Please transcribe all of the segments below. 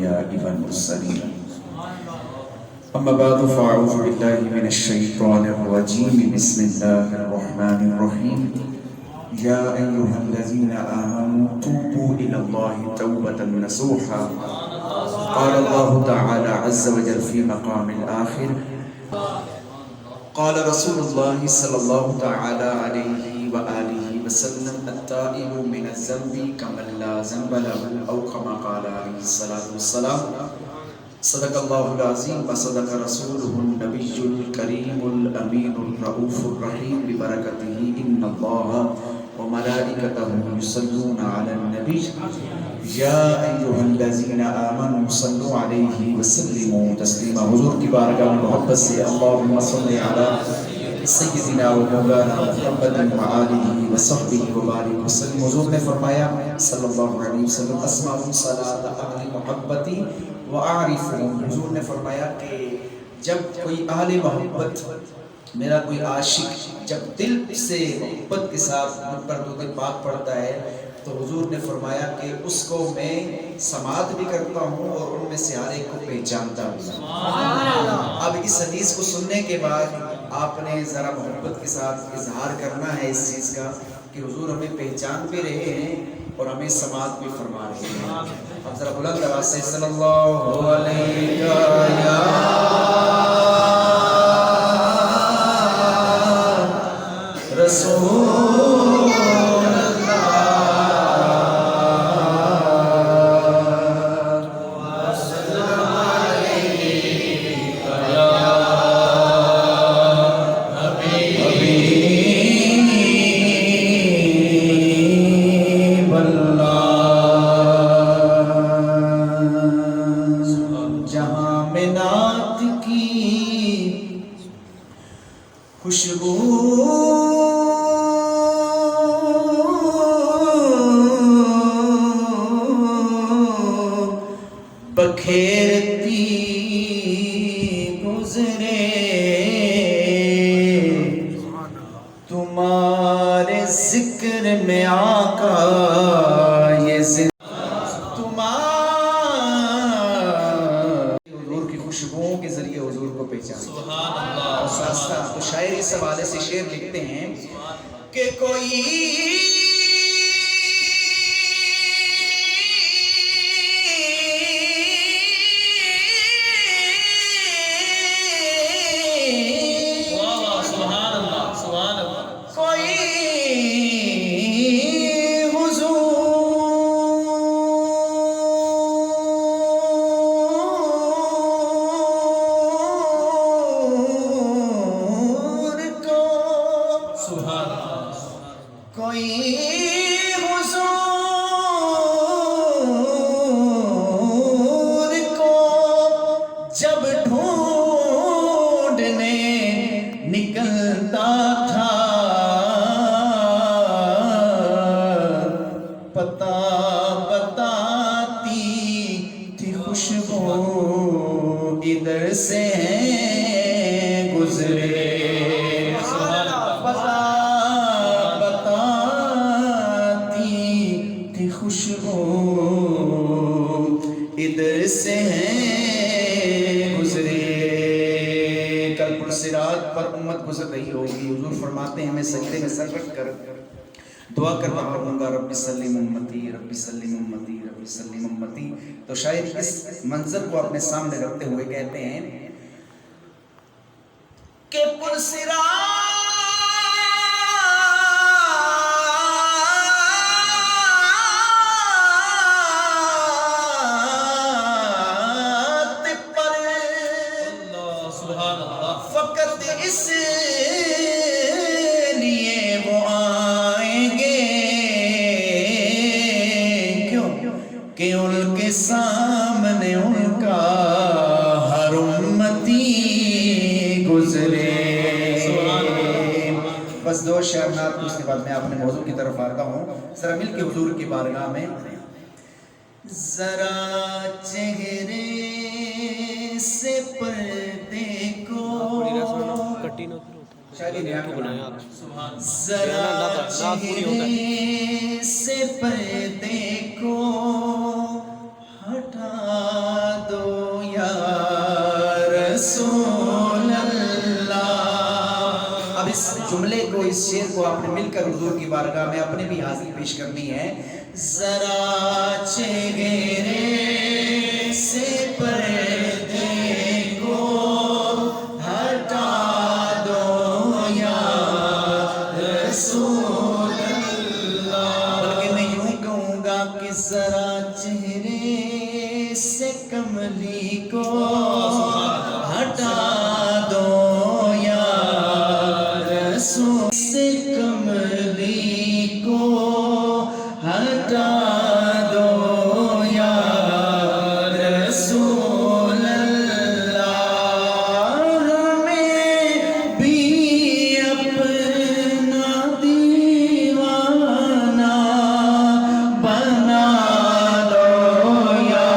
الأنبياء والمرسلين أما بعد فأعوذ بالله من الشيطان الرجيم بسم الله الرحمن الرحيم يا أيها الذين آمنوا توبوا إلى الله توبة نصوحا قال الله تعالى عز وجل في مقام الآخر قال رسول الله صلى الله تعالى عليه وآله وسلم التائب من الذنب كمن لا ذنب له أو كما قال عليه الصلاة والسلام صدق الله العظيم وصدق رسوله النبي الكريم الأمين الرؤوف الرحيم ببركته إن الله وملائكته يصلون على النبي يا أيها الذين آمنوا صلوا عليه وسلموا تسليما حضور کی بارگاہ میں محبت سے اللهم صل على سیدنا و مولانا محمد وآلہ وصحبہ وبارک وسلم. حضور نے فرمایا صلی اللہ علیہ وسلم اسمع صلاۃ اہل محبتی وأعرفهم. حضور نے فرمایا کہ جب کوئی اہل محبت میرا کوئی عاشق جب دل سے محبت کے ساتھ مجھ پر درود پاک پڑھتا ہے تو حضور نے فرمایا کہ اس کو میں سماعت بھی کرتا ہوں اور ان میں سے ہر ایک کو پہچانتا ہوں. اب اس حدیث کو سننے کے بعد آپ نے ذرا محبت کے ساتھ اظہار کرنا ہے اس چیز کا کہ حضور ہمیں پہچان بھی رہے ہیں اور ہمیں سماعت بھی فرما رہے ہیں. اب ذرا بلند آواز سے صلی اللہ علیہ رسول خوشبو بکھیرتی گزرے تمہارے ذکر میں آقا یہ حضور کی خوشبوؤں کے ذریعے حضور کو پہچان. تو شاعر اس حوالے سے شعر لکھتے ہیں کہ کوئی حضور کو جب ڈھونڈنے نکلتا تھا پتا بتاتی تھی خوشبو ادھر سے گزرے. خوشبو ادھر سے ہیں گزرے. کل پرصراط پر امت گزر رہی ہوگی. حضور فرماتے ہیں میں سجدے میں سر رکھ کر دعا کرتا رہوں گا رب سلم امتی رب سلم امتی رب سلم امتی. تو شاید اس منظر کو اپنے سامنے رکھتے ہوئے کہتے ہیں کہ پرصراط فقط اس لیے وہ آئیں گے کیوں کہ ان کے سامنے ان کا ہر امتی گزرے. بس دو شعر نعت اس کے بعد میں اپنے موضوع کی طرف آتا ہوں. ذرا مل کے حضور کی بارگاہ میں ذرا چہرے سے پردے کو ذرا چہرے سے پردے کو ہٹا رسول اللہ۔ اب اس جملے کو، اس شعر کو آپ نے مل کر حضور کی بارگاہ میں اپنے بھی حاضری پیش کرنی ہے۔ ذرا چہرے سے پردے کو ہٹا دو یا رسول اللہ۔ بلکہ میں یوں کہوں گا کہ ذرا چہرے سے کملی کو ہٹا دو یا رسول، سے کملی کو ہٹا دو یا رسول اللہ۔ ہمیں بھی اپنا دیوانہ بنا دو یا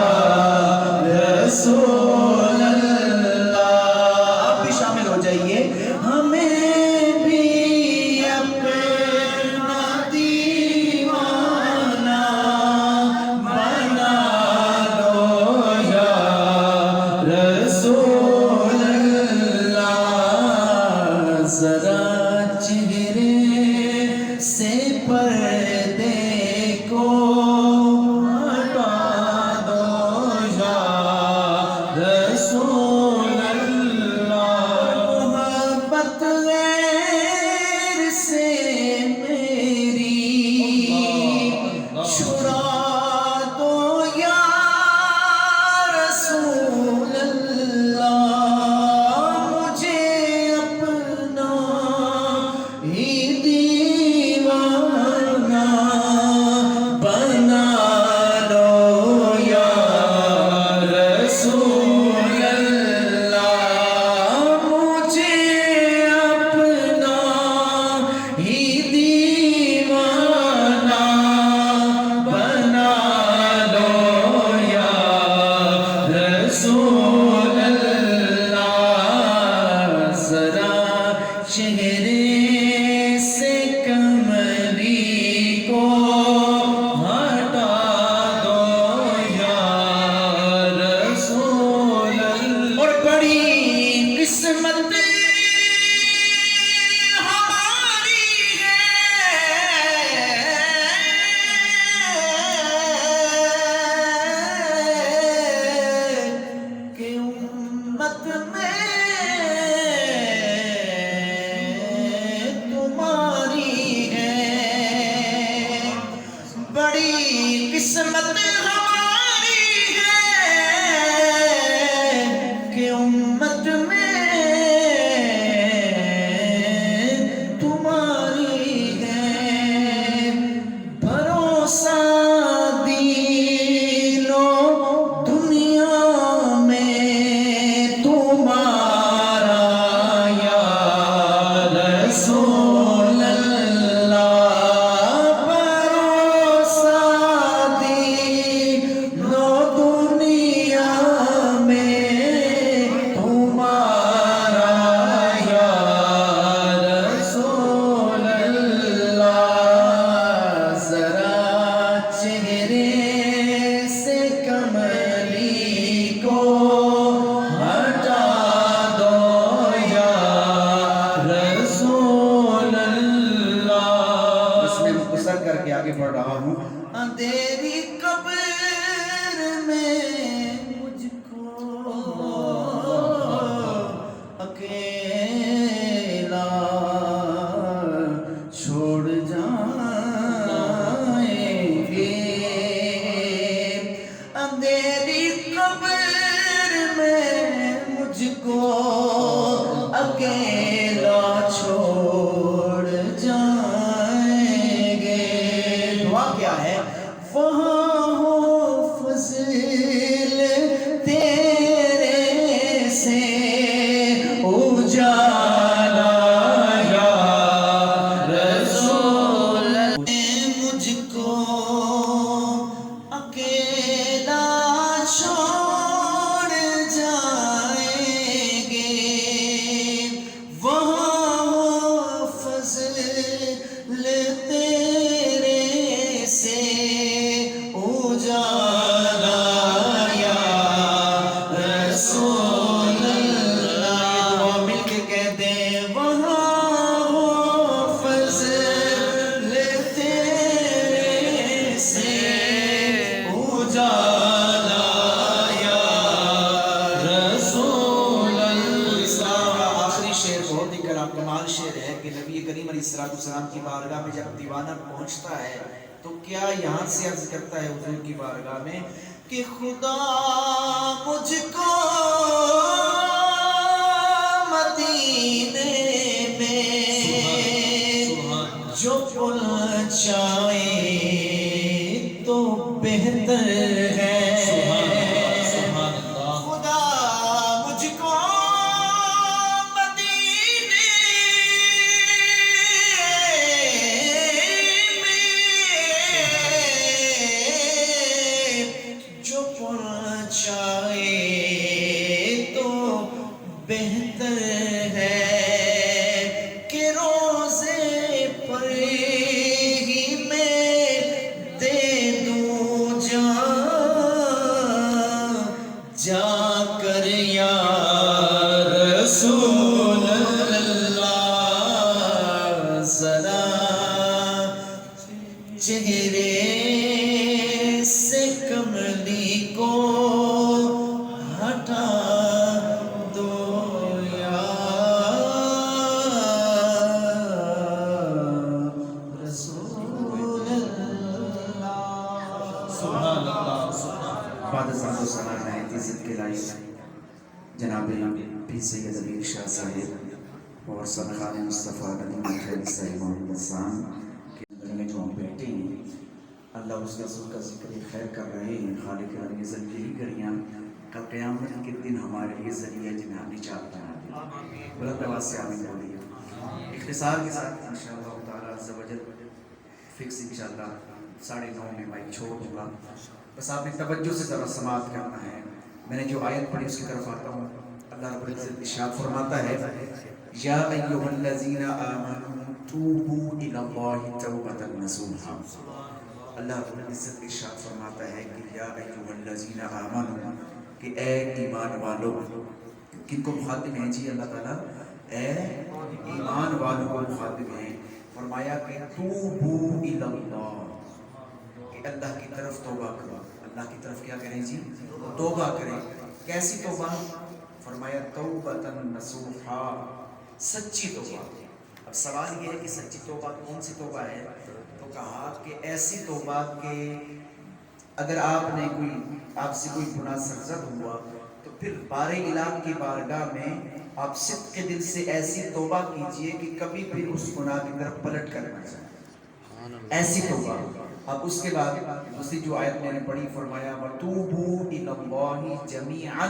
رسول اللہ۔ آپ بھی شامل ہو جائیے۔ ہمیں بھی اپنا دیوانہ بنا دو یا رسول اللہ۔ ذرا چہرے سے پردے کو ہٹا دو یا رسول اللہ۔ محبت غیر سے میری چھڑا دو یا رسول اللہ۔ مجھے اپنا ہی دیوانہ بنا دو یا رسول اللہ۔ مجھے اپنا ہی دیوانہ بنا دو یا رسول اللہ۔ ذرا چہرے سے کملی کو ہٹا دو یا رسول اللہ۔ اور بڑی قسمت ہماری ہے کہ امت میں تمہاری ہے۔ بڑی قسمت ہماری ہے کہ امت میں تمہاری ہے۔ بھروسہ دینو دنیا میں تمہارا یا رسول اللہ۔ بھروسہ دینو دنیا میں تمہارا یا رسول اللہ۔ ذرا چہرے سے کملی کو ہٹا دو یا رسول اللہ۔ اس میں مختصر کر کے آگے بڑھ رہا ہوں۔ اندھیری قبر میں مجھ کو اکیلا چھوڑ جائیں گے۔ اندھیری قبر میں مجھ کو اکیلا چھوڑ جائیں گے۔ دعا کیا ہے؟ وہاں ہو فضل تیرے سے اجالا یا رسول اللہ۔ مجھ کو اکیلا چھوڑ جائیں گے۔ وہ کی بارگاہ میں جب دیوانہ پہنچتا ہے تو کیا یہاں سے عرض کرتا ہے حضور کی بارگاہ میں کہ خدا مجھ کو مدینے میں جو پہنچائے تو بہتر ہے بہتر ہے کہ روزے پر ہی میں دے دوں جا کر یا رسول اللہ ذرا چہرے سے کملی کو ہٹا عزت کے لائق جناب پیر سید علی شاہ صاحب اور سرخان مصطفیٰ ندیم خیر صاحب محمد سان کے اندر میں جو ہم بیٹھے ہیں اللہ اس رسول کا ذکر خیر کر رہے ہیں. خالق عزت یہی کریاں کل قیامت کے دن ہمارے لیے ذریعہ جناب نجات بنا دے. بلند آواز سے آمین بولیے. اختصار کے ساتھ انشاءاللہ تعالی عز و جل فکس انشاءاللہ 9:30 میں مائک چھوڑ دوں گا. بس آپ نے توجہ سے ذرا سماعت کرنا ہے. میں نے جو آیت پڑھی اس کی طرف آتا ہوں. اللہ رب العزت ارشاد فرماتا ہے یا ایھا الذین آمنوا توبوا الی اللہ توبۃ نصوحا. اللہ رب العزت ارشاد فرماتا ہے کہ یا ایھا الذین آمنوا کہ اے ایمان والو. کن کو مخاطب ہیں جی اللہ تعالیٰ؟ اے ایمان والوں کو مخاطب ہیں. فرمایا کہ توبوا الی اللہ کہ اللہ کی طرف توبہ کرو. اللہ کی طرف کیا کریں جی؟ توبہ کریں. کیسی توبہ؟ فرمایا توبۃ نصوحا سچی توبہ. اب سوال یہ ہے کہ سچی توبہ کون سی توبہ ہے؟ تو کہا کہ ایسی توبہ کہ اگر آپ سے کوئی گناہ سرزد ہوا تو پھر بار الہ کی بارگاہ میں آپ صدق کے دل سے ایسی توبہ کیجئے کہ کبھی پھر اس گناہ کی طرف پلٹ کر نہ جائے. ایسی توبہ. اب اس کے بعد دوسری جو آیت میں نے پڑھی فرمایا وَتُوبُوا إِلَى اللَّهِ جَمِيعًا.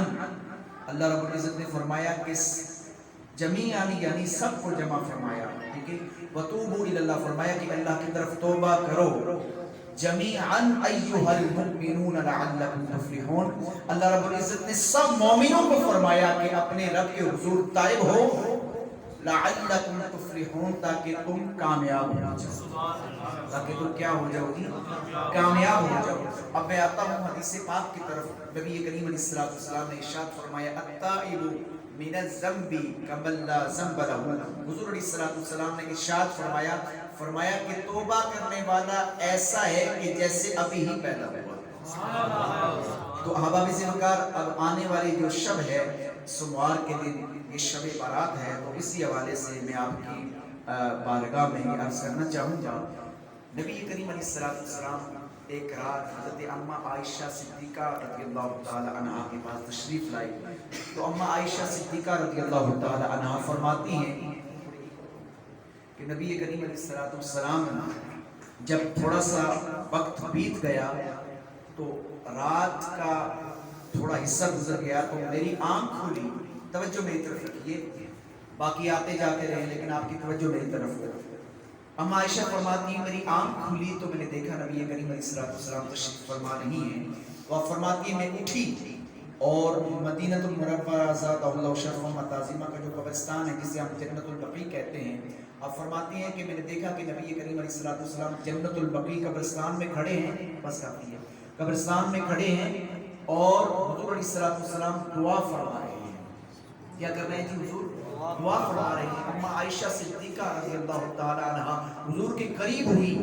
اللہ رب العزت نے فرمایا کہ جمیعاً یعنی سب کو جمع فرمایا. ٹھیک ہے. وَتُوبُوا إِلَى اللَّهِ فرمایا کہ اللہ کی طرف توبہ کرو. جمیعاً ایھا المؤمنون لعلکم تفلحون. اللہ رب العزت نے سب مومنوں کو فرمایا کہ اپنے رب کے حضور تائب ہو لعلکم تفلحون تاکہ تم کامیاب ہو جاؤ. تاکہ تم کیا ہو جاؤ گی؟ کامیاب ہو جاؤ. اب میں آتا ہوں حدیث پاک کی طرف. نبی کریم علیہ السلام نے ارشاد فرمایا التائب من الذنب کمن لا ذنب له. حضور علیہ السلام نے ارشاد فرمایا کہ توبہ کرنے والا ایسا ہے کہ جیسے ابھی ہی پیدا ہوا. تو احباب ذوالفقار اب آنے والی جو شب ہے سوموار کے دن یہ شب بارات ہے. تو اسی حوالے سے میں آپ کی بارگاہ میں یہ عرض کرنا چاہوں گا. نبی کریم علیہ السلام ایک رات حضرت اماں عائشہ صدیقہ رضی اللہ تعالی عنہا کے پاس تشریف لائی. تو اماں عائشہ صدیقہ رضی اللہ تعالی عنہا فرماتی ہیں کہ نبی کریم علیہ السلام جب تھوڑا سا وقت بیت گیا تو رات کا تھوڑا حصہ گزر گیا تو میری آنکھ کھلی. توجہ میری طرف رکھیے. باقی آتے جاتے رہے لیکن آپ کی توجہ میری طرف ہو. اما عائشہ فرماتی ہیں میری آنکھ کھلی تو میں نے دیکھا نبی کریم علیہ السلام تشریف فرما نہیں ہیں. وہ فرماتی ہیں میں اٹھی اور مدینہ المنورہ زادہ اللہ شرفا تعظیمہ کا جو قبرستان ہے جسے ہم جنت البقیع کہتے ہیں. آپ فرماتی ہیں کہ میں نے دیکھا کہ نبی کریم علیہ السلام جنت البقیع قبرستان میں کھڑے ہیں. بس کافی ہے. قبرستان میں کھڑے ہیں اور حضور علیہ السلام دعا فرما رہے ہیں. کیا کر رہے ہیں جی؟ حضور دعا فرما رہے ہیں. اماں عائشہ صدیقہ رضی اللہ تعالی عنہا حضور کے قریب ہوئی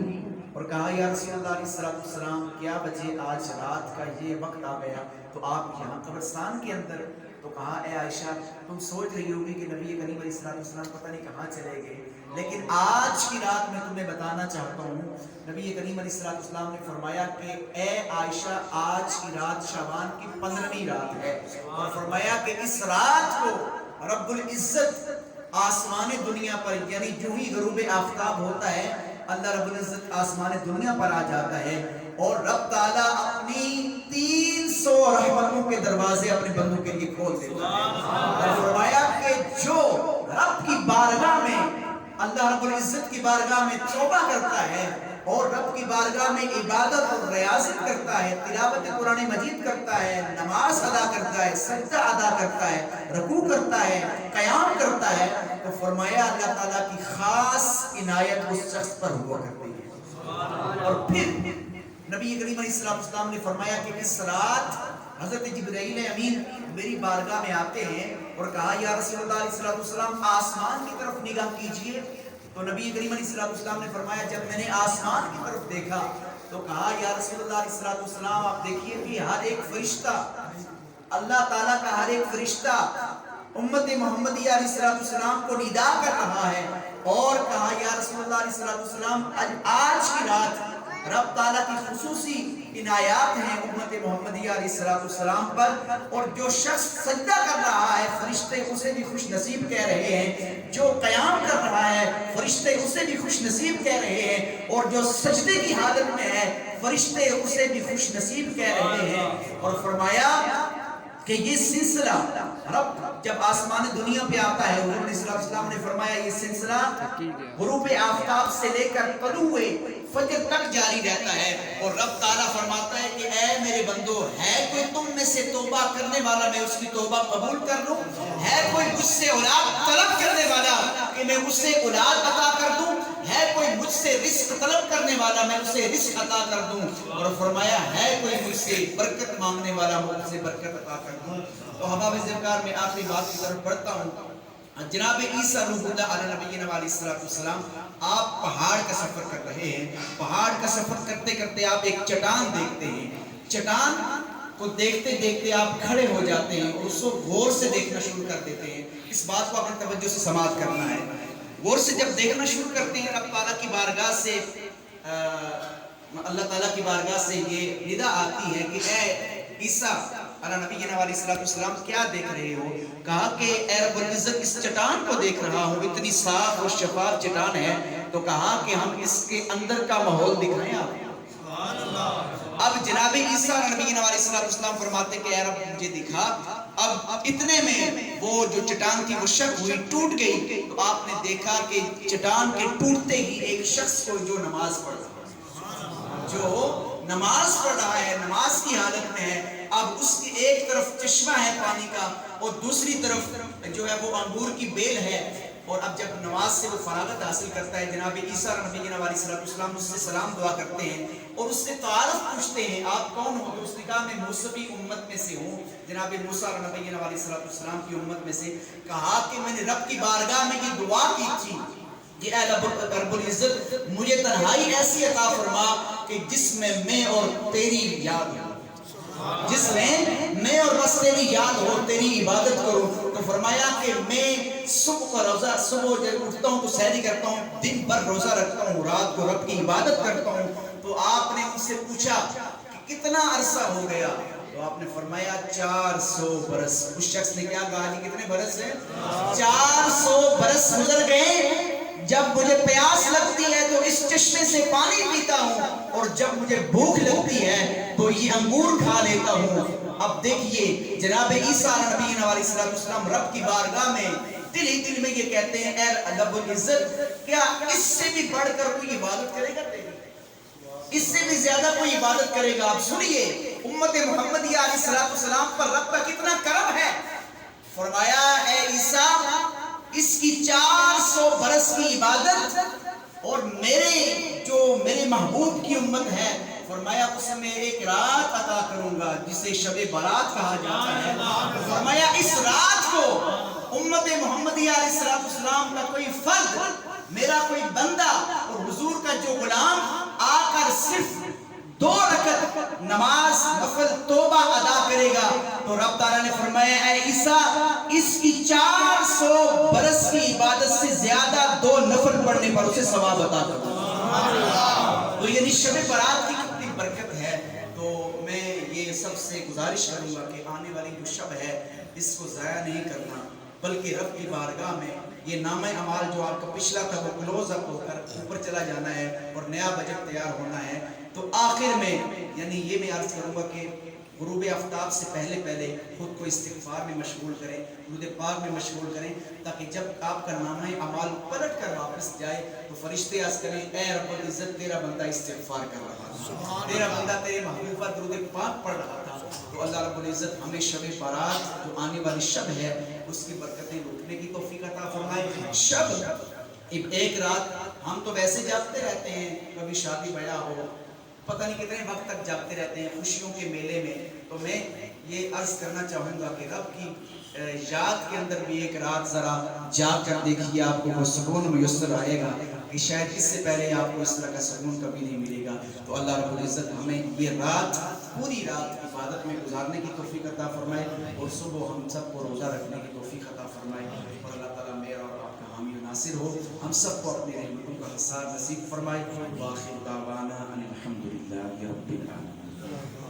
اور کہا یا رسول اللہ علیہ السلام کیا وجہ آج رات کا یہ وقت آ گیا تو آپ یہاں قبرستان کے اندر؟ تو کہا اے عائشہ تم سوچ رہی ہوگی کہ نبی کریم علیہ السلام پتہ نہیں کہاں چلے گئے، لیکن آج کی رات میں تمہیں بتانا چاہتا ہوں نبی کریم علیہ السلام نے فرمایا کہ اے عائشہ آج کی رات شعبان کی 15ویں رات ہے، اور فرمایا کہ اس رات کو رب العزت آسمان دنیا پر یعنی جو ہی غروب آفتاب ہوتا ہے اللہ رب العزت آسمان دنیا پر آ جاتا ہے اور رب تعالیٰ اپنی 300 رحمتوں کے دروازے اپنے بندوں کے لیے کھول دیتا ہے، اور فرمایا کہ جو رب کی بارگاہ میں اللہ رب العزت کی بارگاہ میں توبہ کرتا ہے اور رب کی بارگاہ میں عبادت اور ریاضت کرتا ہے، تلاوت قرآن مجید کرتا ہے، نماز ادا کرتا ہے، سجدہ ادا کرتا ہے، رکوع کرتا ہے، قیام کرتا ہے، تو فرمایا اللہ تعالیٰ کی خاص عنایت اس شخص پر ہوا کرتی ہے۔ اور پھر نبی کریم علیہ السلام نے فرمایا کہ اس رات حضرت جبرائیل امین میری بارگاہ میں آتے ہیں اور کہا یا رسول اللہ علیہ السلام آسمان کی طرف نگاہ کیجئے، تو نبی کریم علیہ السلام نے فرمایا جب میں نے آسمان کی طرف دیکھا تو کہا یا رسول اللہ علیہ السلام آپ دیکھیے کہ ہر ایک فرشتہ اللہ تعالیٰ کا ہر ایک فرشتہ امت محمدیہ علیہ السلام کو ندا کر رہا ہے، اور کہا یا رسول اللہ علیہ السلام آج کی رات رب تعالیٰ کی خصوصی عنایات ہیں امت محمدیہ علیہ السلام پر، اور جو شخص سجدہ کر رہا ہے فرشتے اسے بھی خوش نصیب کہہ رہے ہیں، جو قیام کر رہا ہے فرشتے اسے بھی خوش نصیب کہہ رہے ہیں، اور جو سجدے کی حالت میں ہے فرشتے اسے بھی خوش نصیب کہہ رہے ہیں۔ اور فرمایا کہ یہ سلسلہ رب جب آسمان دنیا پہ آتا ہے حضور علیہ السلام نے فرمایا یہ سلسلہ غروب آفتاب سے لے کر طلوع فجر تک جاری رہتا ہے، اور رب تعالیٰ فرماتا ہے کہ اے میرے بندو ہے کوئی تم میں سے توبہ کرنے والا میں اس کی توبہ قبول کر لوں، ہے کوئی مجھ سے اولاد طلب کرنے والا کہ میں اسے اولاد عطا کر دوں، ہے کوئی مجھ سے رزق طلب کرنے والا میں اسے رزق عطا کر دوں، اور فرمایا ہے کوئی مجھ سے برکت مانگنے والا میں اسے برکت عطا کر دوں۔ تو احباب ذکر میں آخری بات کی طرف بڑھتا ہوں۔ جناب عیسیٰ روح اللہ علیہ نبینا علیہ السلام آپ پہاڑ کا سفر کر رہے ہیں، پہاڑ کا سفر کرتے کرتے آپ ایک چٹان دیکھتے ہیں، چٹان کو دیکھتے دیکھتے آپ کھڑے ہو جاتے ہیں اور اس کو غور سے دیکھنا شروع کر دیتے ہیں۔ اس بات کو اپنے توجہ سے سماعت کرنا ہے، غور سے جب دیکھنا شروع کرتے ہیں رب تعالیٰ کی بارگاہ سے اللہ تعالیٰ کی بارگاہ سے یہ ندا آتی ہے کہ اے عیسیٰ علیہ نبینا علیہ السلام کیا دیکھ رہے ہو؟ کہا کہ اے رب العزت اس چٹان کو دیکھ رہا ہوں، اتنی صاف اور شفاف چٹان ہے، تو کہا کہ ہم اس کے اندر کا ماحول دکھائیں آپ۔ اب جناب عیسیٰ علیہ نبینا علیہ السلام فرماتے کہ اے رب مجھے دکھا۔ اب اتنے میں وہ جو چٹان کی وہ شک ہوئی ٹوٹ گئی، تو آپ نے دیکھا کہ چٹان کے ٹوٹتے ہی ایک شخص کو جو نماز پڑھ رہا ہے، نماز کی حالت میں ہے، اب اس کی ایک طرف چشمہ ہے پانی کا اور دوسری طرف جو ہے وہ انگور کی بیل ہے، اور اب جب نماز سے وہ فراغت حاصل کرتا ہے جناب عیسیٰ علیہ السلام اس سے سلام دعا کرتے ہیں اور اس سے تعارف پوچھتے ہیں آپ کون ہو؟ تو اس نے کہا میں موسوی امت میں سے ہوں، جناب موسیٰ علیہ السلام کی امت میں سے۔ کہا کہ میں نے رب کی بارگاہ میں یہ دعا کی تھی کہ اے رب العزت مجھے تنہائی ایسی عطا فرما کہ جس میں میں اور تیری یاد ہو، جس میں میں اور بس تیری یاد ہو، تیری عبادت کروں۔ تو فرمایا کہ میں صبح جب اٹھتا ہوں تو سحری کرتا ہوں، دن بھر روزہ رکھتا ہوں، رات کو رب کی عبادت کرتا ہوں۔ تو آپ نے ان سے پوچھا کہ کتنا عرصہ ہو گیا؟ تو آپ نے فرمایا 400 برس۔ اس شخص نے کیا کہا جی کتنے برس ہیں؟ 400 برس گزر گئے۔ جب مجھے پیاس لگتی ہے تو اس چشمے سے پانی پیتا ہوں، اور جب مجھے بھوک لگتی ہے تو یہ انگور کھا لیتا ہوں۔ اب دیکھیے جناب عیسیٰ علیہ السلام رب کی بارگاہ میں دل ہی دل میں یہ کہتے ہیں اے رب العزت کیا اس سے بھی بڑھ کر کوئی عبادت کرے گا تیری؟ اس سے بھی زیادہ کوئی عبادت کرے گا؟ آپ سنیے امت محمدیہ علیہ السلام پر رب کا کتنا کرم ہے۔ فرمایا اے عیسیٰ اس کی 400 برس کی عبادت اور میرے محبوب کی امت ہے، فرمایا اس میں ایک رات عطا کروں گا جسے شب برات کہا جاتا ہے۔ فرمایا اس رات کو امت محمدیہ علیہ السلام کا کوئی فرد، میرا کوئی بندہ اور حضور کا جو غلام آ کر صرف 2 رکعت نماز نفل توبہ ادا کرے گا تو رب تعالیٰ نے فرمایا اے عیسیٰ اس کی 400 برس کی عبادت سے زیادہ 2 نفل پڑھنے پر اسے ثواب عطا کروں. تو یعنی شب برات کی کتنی برکت ہے. تو میں یہ سب سے گزارش کروں گا کہ آنے والی جو شب ہے اس کو ضائع نہیں کرنا، بلکہ رب کی بارگاہ میں یہ نامہ اعمال جو آپ کا پچھلا تھا وہ کلوز اپ ہو کر اوپر چلا جانا ہے اور نیا بجٹ تیار ہونا ہے. تو آخر میں یعنی یہ میں عرض کروں گا کہ غروب آفتاب سے پہلے خود کو استغفار میں مشغول کریں، درود پاک میں مشغول کریں، تاکہ جب آپ کا نامہ اعمال پلٹ کر واپس جائے تو فرشتے عرض کریں اے رب العزت تیرا بندہ استغفار کر رہا تھا، تیرا بندہ تیرے محبوب پر درود پاک پڑھ رہا تھا. تو اللہ رب العزت ہمیں شب برات جو آنے والی شب ہے اس کی برکتیں لوٹنے کی توفیق عطا فرمائے. شب ایک رات ہم تو ویسے جاگتے رہتے ہیں، کبھی شادی بیاہ ہو پتہ نہیں کتنے وقت تک جاگتے رہتے ہیں خوشیوں کے میلے میں. تو میں یہ عرض کرنا چاہوں گا کہ رب کی یاد کے اندر بھی ایک رات ذرا جاگ کر دیکھیے، آپ کو وہ سکون میسر آئے گا کہ شاید اس سے پہلے آپ کو اس طرح کا سکون کبھی نہیں ملے گا. تو اللہ رب العزت ہمیں یہ رات پوری رات عبادت میں گزارنے کی توفیق عطا فرمائے اور صبح ہم سب کو روزہ رکھنے کی توفیق عطا فرمائے. اور اللہ تعالیٰ میرا اور آپ کا حامی و ناصر ہو، ہم سب کو اپنے رحمتوں کا حصار نصیب فرمائے. وآخر دعوانا ان الحمد للہ رب العالمین.